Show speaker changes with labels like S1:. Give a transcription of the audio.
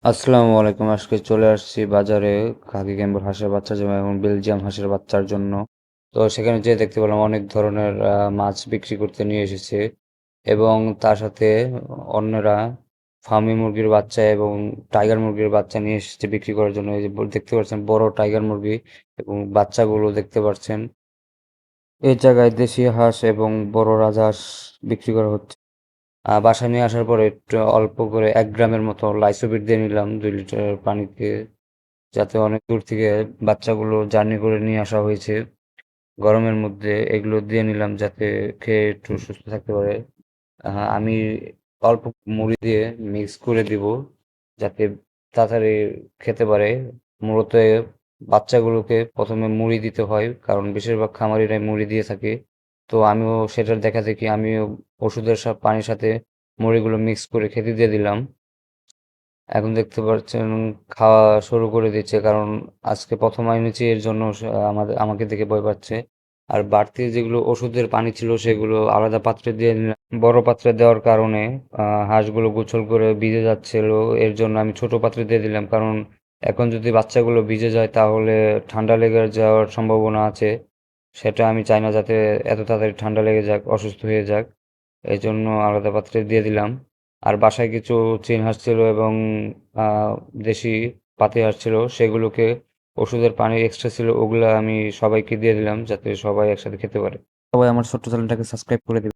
S1: আসসালামু আলাইকুম। আজকে চলে আসছি বাজারে খাকি ক্যাম্বেল হাঁসের বাচ্চা এবং বেলজিয়াম হাঁসের বাচ্চার জন্য। তো সেখানে যেয়ে দেখতে পেলাম অনেক ধরনের মাছ বিক্রি করতে নিয়ে এসেছে এবং তার সাথে অন্যরা ফার্মি মুরগির বাচ্চা এবং টাইগার মুরগির বাচ্চা নিয়ে এসেছে বিক্রি করার জন্য। এই যে দেখতে পাচ্ছেন বড় টাইগার মুরগি এবং বাচ্চাগুলো দেখতে পাচ্ছেন। এই জায়গায় দেশি হাঁস এবং বড় রাজহাঁস বিক্রি করা হচ্ছে। বাসায় নিয়ে আসার পরে একটু অল্প করে ১ গ্রামের মতো লাইসোবিট দিয়ে নিলাম ২ লিটার পানিতে, যাতে অনেক দূর থেকে বাচ্চাগুলো জার্নি করে নিয়ে আসা হয়েছে গরমের মধ্যে, এগুলো দিয়ে নিলাম যাতে খেয়ে একটু সুস্থ থাকতে পারে। আমি অল্প মুড়ি দিয়ে মিক্স করে দিব যাতে তাড়াতাড়ি খেতে পারে। মূলত বাচ্চাগুলোকে প্রথমে মুড়ি দিতে হয়, কারণ বেশিরভাগ খামারিরাই মুড়ি দিয়ে থাকে। তো আমিও সেটার দেখা দেখি আমিও ওষুধের পানির সাথে মুড়িগুলো মিক্স করে খেতে দিয়ে দিলাম। এখন দেখতে পাচ্ছেন খাওয়া শুরু করে দিচ্ছে, কারণ আজকে প্রথম এনেছি এর জন্য আমাকে দেখে ভয় পাচ্ছে। আর বাড়তি যেগুলো ওষুধের পানি ছিল সেগুলো আলাদা পাত্রে দিয়ে নিলাম। বড় পাত্রে দেওয়ার কারণে হাঁসগুলো গোসল করে ভিজে যাচ্ছিল, এর জন্য আমি ছোট পাত্রে দিয়ে দিলাম, কারণ এখন যদি বাচ্চাগুলো ভিজে যায় তাহলে ঠান্ডা লেগে যাওয়ার সম্ভাবনা আছে। সেটা আমি চাই না, যাতে এত তাড়াতাড়ি ঠান্ডা লেগে যাক, অসুস্থ হয়ে যাক। এই জন্য আলাদা পাত্রে দিয়ে দিলাম। আর বাসায় কিছু চীন হাঁস ছিল এবং আহ, দেশি পাতি হাঁস ছিল, সেগুলোকে ওষুধের পানি এক্সট্রা ছিল, ওগুলা আমি সবাইকে দিয়ে দিলাম যাতে সবাই একসাথে খেতে পারে। সবাই আমার ছোট্ট চ্যানেলটাকে সাবস্ক্রাইব করে দিবেন।